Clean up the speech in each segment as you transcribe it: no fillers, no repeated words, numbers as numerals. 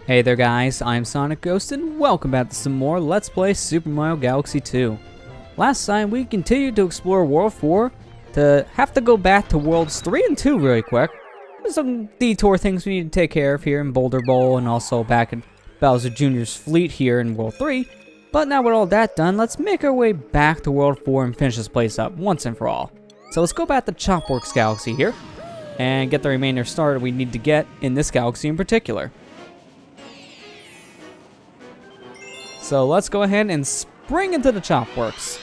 Hey there guys, I'm SonicGhost and welcome back to some more Let's Play Super Mario Galaxy 2. Last time we continued to explore World 4 to have to go back to Worlds 3 and 2 really quick. There's some detour things we need to take care of here in Boulder Bowl and also back in Bowser Jr.'s fleet here in World 3. But now with all that done, let's make our way back to World 4 and finish this place up once and for all. So let's go back to Chopworks Galaxy here and get the remainder started we need to get in this galaxy in particular. So let's go ahead and spring into the Chopworks.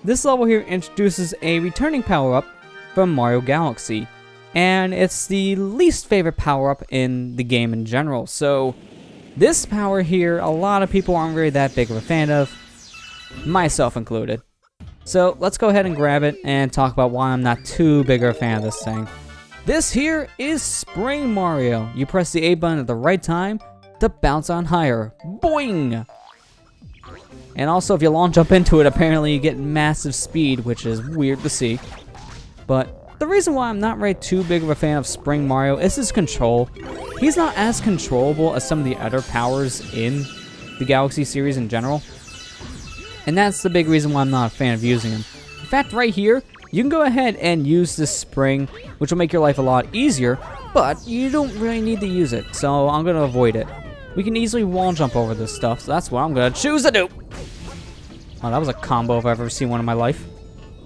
This level here introduces a returning power-up from Mario Galaxy, and it's the least favorite power-up in the game in general. So this power here, a lot of people aren't really that big of a fan of, myself included. So let's go ahead and grab it and talk about why I'm not too big of a fan of this thing. This here is Spring Mario. You press the A button at the right time to bounce on higher. Boing! And also, if you launch up into it, apparently you get massive speed, which is weird to see. But the reason why I'm not really too big of a fan of Spring Mario is his control. He's not as controllable as some of the other powers in the Galaxy series in general. And that's the big reason why I'm not a fan of using him. In fact, right here, you can go ahead and use this spring, which will make your life a lot easier, but you don't really need to use it, so I'm going to avoid it. We can easily wall jump over this stuff, so that's what I'm going to choose to do. Oh, that was a combo if I've ever seen one in my life.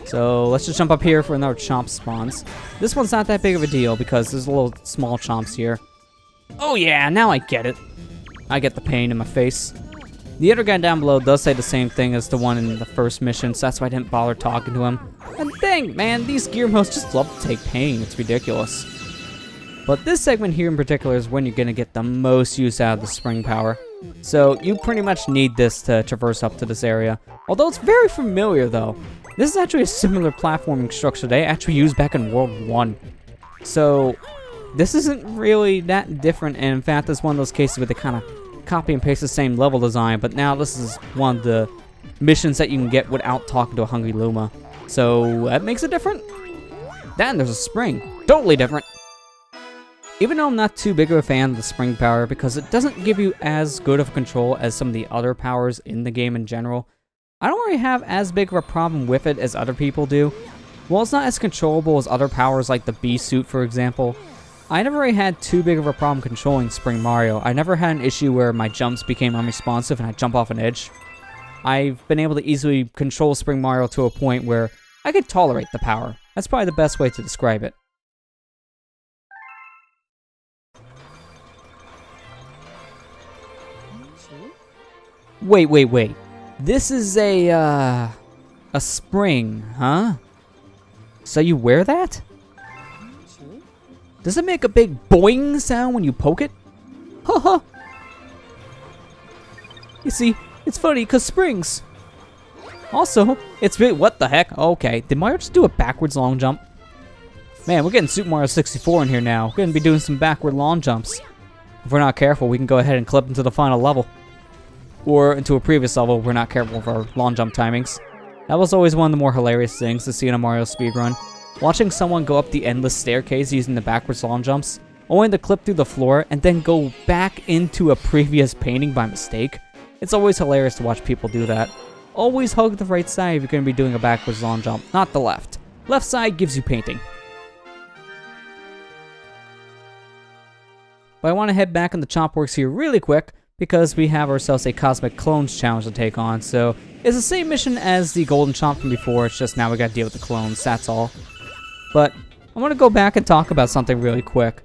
So let's just jump up here for another chomp spawns. This one's not that big of a deal because there's little small chomps here. Oh yeah, now I get it. I get the pain in my face. The other guy down below does say the same thing as the one in the first mission, so that's why I didn't bother talking to him. And dang, man, these gear modes just love to take pain. It's ridiculous. But this segment here in particular is when you're going to get the most use out of the spring power. So you pretty much need this to traverse up to this area. Although it's very familiar though. This is actually a similar platforming structure they actually used back in World 1. So this isn't really that different, and in fact it's one of those cases where they kind of copy and paste the same level design, but now this is one of the missions that you can get without talking to a Hungry Luma. So that makes it different. Then there's a spring. Totally different. Even though I'm not too big of a fan of the spring power because it doesn't give you as good of control as some of the other powers in the game in general, I don't really have as big of a problem with it as other people do. While it's not as controllable as other powers like the Bee Suit, for example, I never really had too big of a problem controlling Spring Mario. I never had an issue where my jumps became unresponsive and I jump off an edge. I've been able to easily control Spring Mario to a point where I could tolerate the power. That's probably the best way to describe it. Wait. This is a spring, huh? So you wear that? Does it make a big boing sound when you poke it? Haha. You see, it's funny because springs. Also, it's really, what the heck? Okay, did Mario just do a backwards long jump? Man, we're getting Super Mario 64 in here now. We're gonna be doing some backward long jumps. If we're not careful, we can go ahead and clip into the final level. Or into a previous level if we're not careful with our long jump timings. That was always one of the more hilarious things to see in a Mario speedrun. Watching someone go up the endless staircase using the backwards long jumps, only to clip through the floor and then go back into a previous painting by mistake. It's always hilarious to watch people do that. Always hug the right side if you're going to be doing a backwards long jump, not the left. Left side gives you painting. But I want to head back in the Chopworks here really quick, because we have ourselves a Cosmic Clones challenge to take on, so it's the same mission as the Golden Chomp from before, it's just now we gotta deal with the clones, that's all. But I want to go back and talk about something really quick.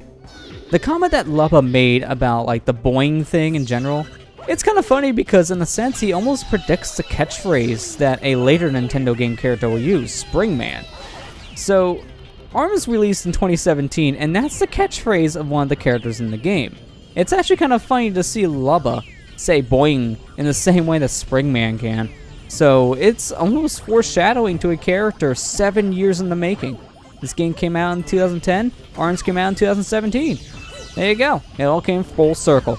The comment that Lubba made about like the boing thing in general, it's kind of funny because in a sense he almost predicts the catchphrase that a later Nintendo game character will use, Spring Man. So, ARM was released in 2017, and that's the catchphrase of one of the characters in the game. It's actually kind of funny to see Lubba say boing in the same way that Spring Man can. So it's almost foreshadowing to a character 7 years in the making. This game came out in 2010, ARMS came out in 2017. There you go, it all came full circle.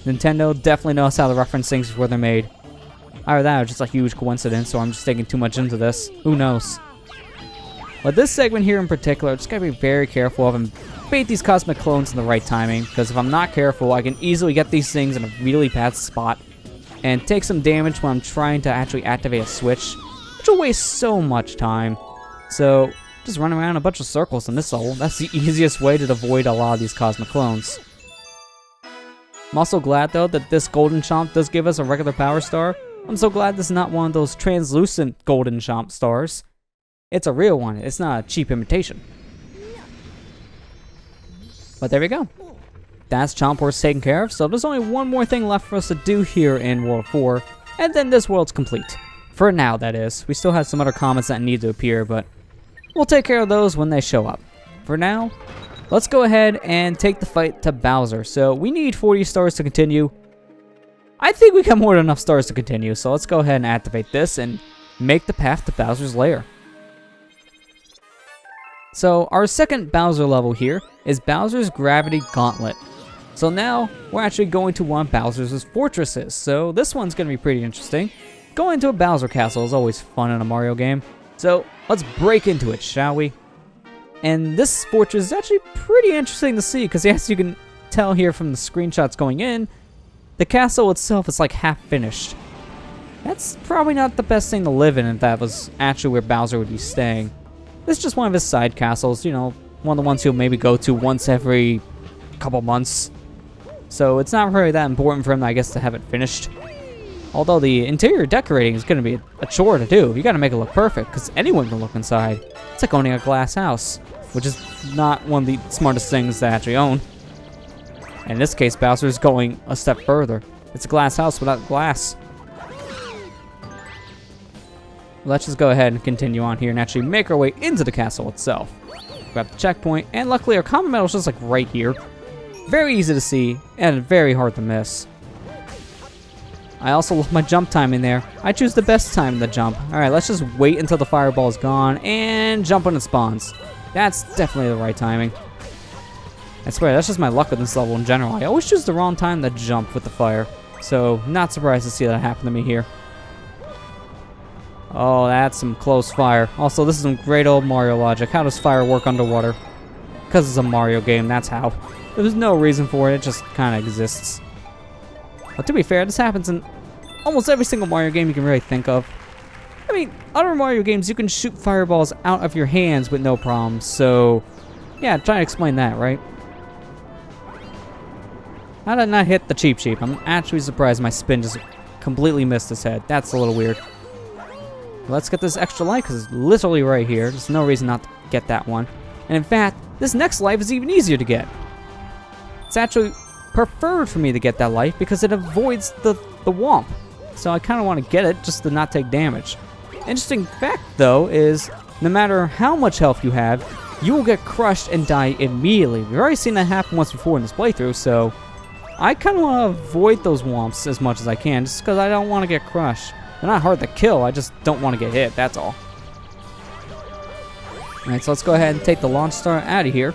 Nintendo definitely knows how to reference things before they're made. Either that or just a huge coincidence, or I'm just taking too much into this. Who knows? But this segment here in particular, just gotta be very careful of and activate these cosmic clones in the right timing, because if I'm not careful, I can easily get these things in a really bad spot and take some damage when I'm trying to actually activate a switch, which will waste so much time. So, just run around a bunch of circles in this level. That's the easiest way to avoid a lot of these cosmic clones. I'm also glad, though, that this golden chomp does give us a regular power star. I'm so glad this is not one of those translucent golden chomp stars. It's a real one. It's not a cheap imitation. But there we go. That's Chomp Wars taken care of, so there's only one more thing left for us to do here in World 4, and then this world's complete. For now, that is. We still have some other comments that need to appear, but we'll take care of those when they show up. For now, let's go ahead and take the fight to Bowser. So we need 40 stars to continue. I think we got more than enough stars to continue, so let's go ahead and activate this and make the path to Bowser's lair. So our second Bowser level here is Bowser's Gravity Gauntlet. So now we're actually going to one of Bowser's fortresses, so this one's going to be pretty interesting. Going to a Bowser castle is always fun in a Mario game, so let's break into it, shall we? And this fortress is actually pretty interesting to see, because as you can tell here from the screenshots going in, the castle itself is like half finished. That's probably not the best thing to live in if that was actually where Bowser would be staying. This is just one of his side castles, you know, one of the ones he'll maybe go to once every couple months. So it's not really that important for him, I guess, to have it finished. Although the interior decorating is going to be a chore to do. You got to make it look perfect, because anyone can look inside. It's like owning a glass house, which is not one of the smartest things to actually own. And in this case, Bowser's going a step further. It's a glass house without glass. Let's just go ahead and continue on here and actually make our way into the castle itself. Grab the checkpoint, and luckily our common medal is just like right here. Very easy to see, and very hard to miss. I also love my jump time in there. I choose the best time in the jump. Alright, let's just wait until the fireball is gone, and jump when it spawns. That's definitely the right timing. I swear, that's just my luck with this level in general. I always choose the wrong time to jump with the fire. So, not surprised to see that happen to me here. Oh, that's some close fire. Also, this is some great old Mario logic. How does fire work underwater? Because it's a Mario game, that's how. There's no reason for it, it just kind of exists. But to be fair, this happens in almost every single Mario game you can really think of. I mean, other Mario games, you can shoot fireballs out of your hands with no problems, so yeah, try to explain that, right? How did I not hit the Cheep Cheep? I'm actually surprised my spin just completely missed his head. That's a little weird. Let's get this extra life, because it's literally right here. There's no reason not to get that one. And in fact, this next life is even easier to get. It's actually preferred for me to get that life because it avoids the womp. So I kind of want to get it just to not take damage. Interesting fact, though, is no matter how much health you have, you will get crushed and die immediately. We've already seen that happen once before in this playthrough, so I kind of want to avoid those womps as much as I can, just because I don't want to get crushed. They're not hard to kill, I just don't want to get hit, that's all. Alright, so let's go ahead and take the launch star out of here.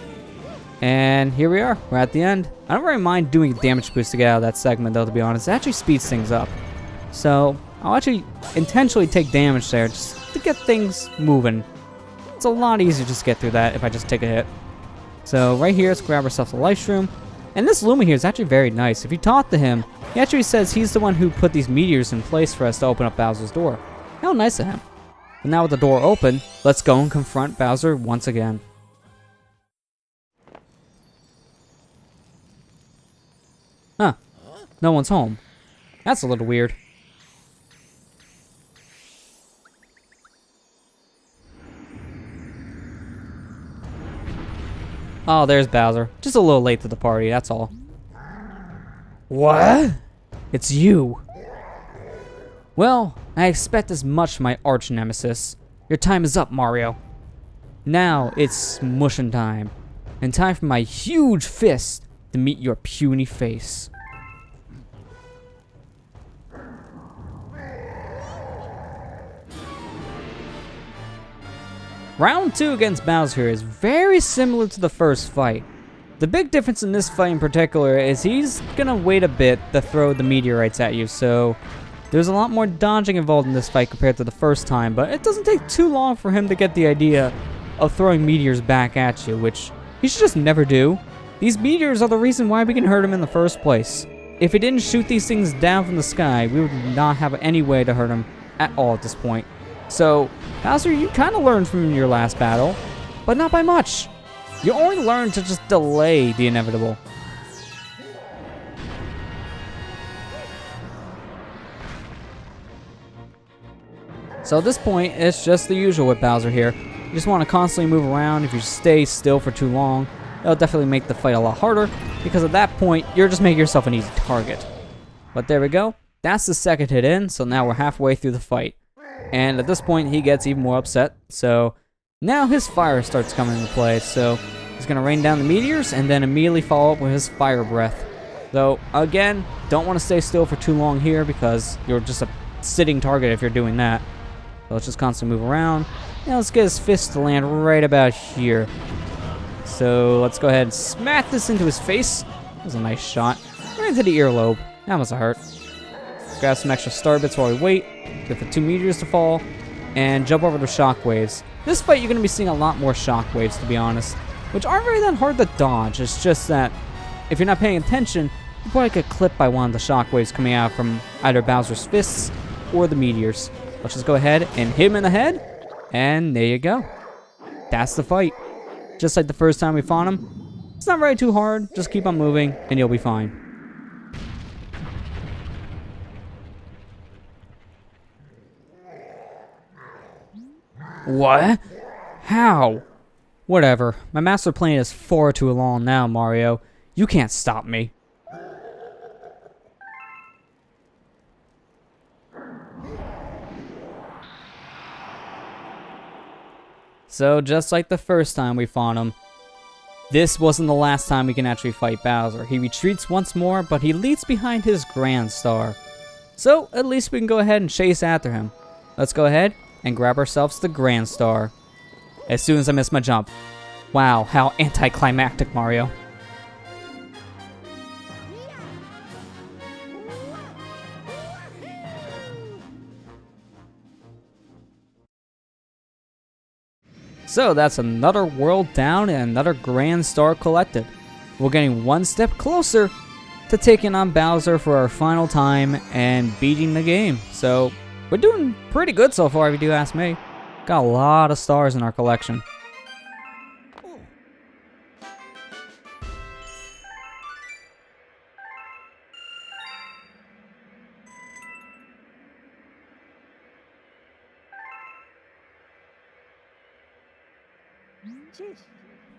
And here we are, we're at the end. I don't really mind doing a damage boost to get out of that segment, though, to be honest. It actually speeds things up. So, I'll actually intentionally take damage there just to get things moving. It's a lot easier just to get through that if I just take a hit. So, right here, let's grab ourselves a life shroom. And this Luma here is actually very nice. If you talk to him, he actually says he's the one who put these meteors in place for us to open up Bowser's door. How nice of him. But now with the door open, let's go and confront Bowser once again. Huh. No one's home. That's a little weird. Oh, there's Bowser. Just a little late to the party, that's all. What? It's you. Well, I expect as much from my arch nemesis. Your time is up, Mario. Now it's smushin' time. And time for my huge fist to meet your puny face. Round 2 against Bowser is very similar to the first fight. The big difference in this fight in particular is he's gonna wait a bit to throw the meteorites at you, so there's a lot more dodging involved in this fight compared to the first time, but it doesn't take too long for him to get the idea of throwing meteors back at you, which he should just never do. These meteors are the reason why we can hurt him in the first place. If he didn't shoot these things down from the sky, we would not have any way to hurt him at all at this point. So, Bowser, you kind of learned from your last battle, but not by much. You only learned to just delay the inevitable. So at this point, it's just the usual with Bowser here. You just want to constantly move around. If you stay still for too long, it'll definitely make the fight a lot harder, because at that point, you're just making yourself an easy target. But there we go. That's the second hit in, so now we're halfway through the fight. And at this point, he gets even more upset. So now his fire starts coming into play. So he's going to rain down the meteors and then immediately follow up with his fire breath. Though, again, don't want to stay still for too long here because you're just a sitting target if you're doing that. So let's just constantly move around. Now let's get his fist to land right about here. So let's go ahead and smack this into his face. That was a nice shot. Right into the earlobe. That must have hurt. Grab some extra star bits while we wait. Get the 2 meteors to fall. And jump over the shockwaves. This fight you're going to be seeing a lot more shockwaves, to be honest. Which aren't really that hard to dodge. It's just that if you're not paying attention, you probably get clipped by one of the shockwaves coming out from either Bowser's fists or the meteors. Let's just go ahead and hit him in the head. And there you go. That's the fight. Just like the first time we fought him. It's not really too hard. Just keep on moving and you'll be fine. What? How? Whatever. My master plan is far too long now, Mario. You can't stop me. So, just like the first time we fought him, this wasn't the last time we can actually fight Bowser. He retreats once more, but he leaves behind his Grand Star. So, at least we can go ahead and chase after him. Let's go ahead and grab ourselves the Grand Star. As soon as I miss my jump. Wow, how anticlimactic, Mario. So that's another world down and another Grand Star collected. We're getting one step closer to taking on Bowser for our final time and beating the game. So we're doing pretty good so far if you do ask me. Got a lot of stars in our collection.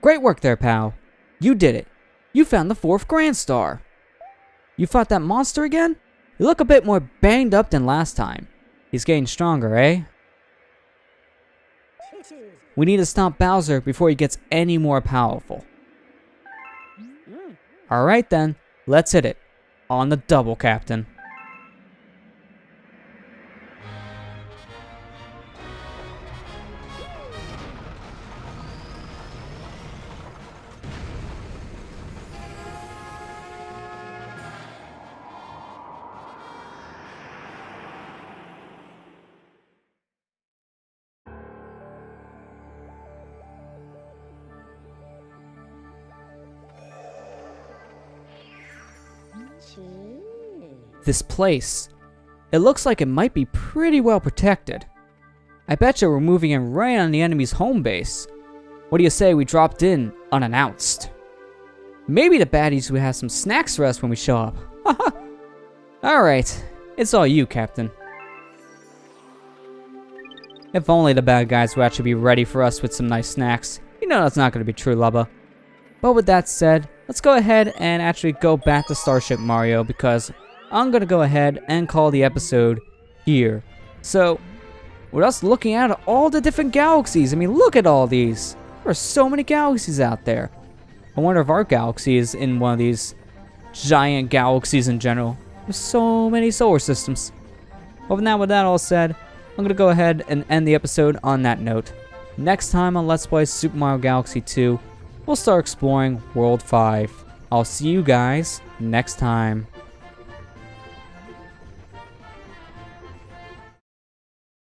Great work there, pal. You did it. You found the 4th Grand Star. You fought that monster again? You look a bit more banged up than last time. He's getting stronger, eh? We need to stop Bowser before he gets any more powerful. Alright then, let's hit it. On the double, Captain. This place, it looks like it might be pretty well protected. I betcha we're moving in right on the enemy's home base. What do you say we dropped in unannounced? Maybe the baddies will have some snacks for us when we show up. Alright, it's all you, Captain. If only the bad guys would actually be ready for us with some nice snacks. You know that's not going to be true, Lubba. But with that said, let's go ahead and actually go back to Starship Mario because I'm going to go ahead and call the episode here. So, with us looking at all the different galaxies, I mean, look at all these. There are so many galaxies out there. I wonder if our galaxy is in one of these giant galaxies in general. There's so many solar systems. But now with that all said, I'm going to go ahead and end the episode on that note. Next time on Let's Play Super Mario Galaxy 2, we'll start exploring World 5. I'll see you guys next time.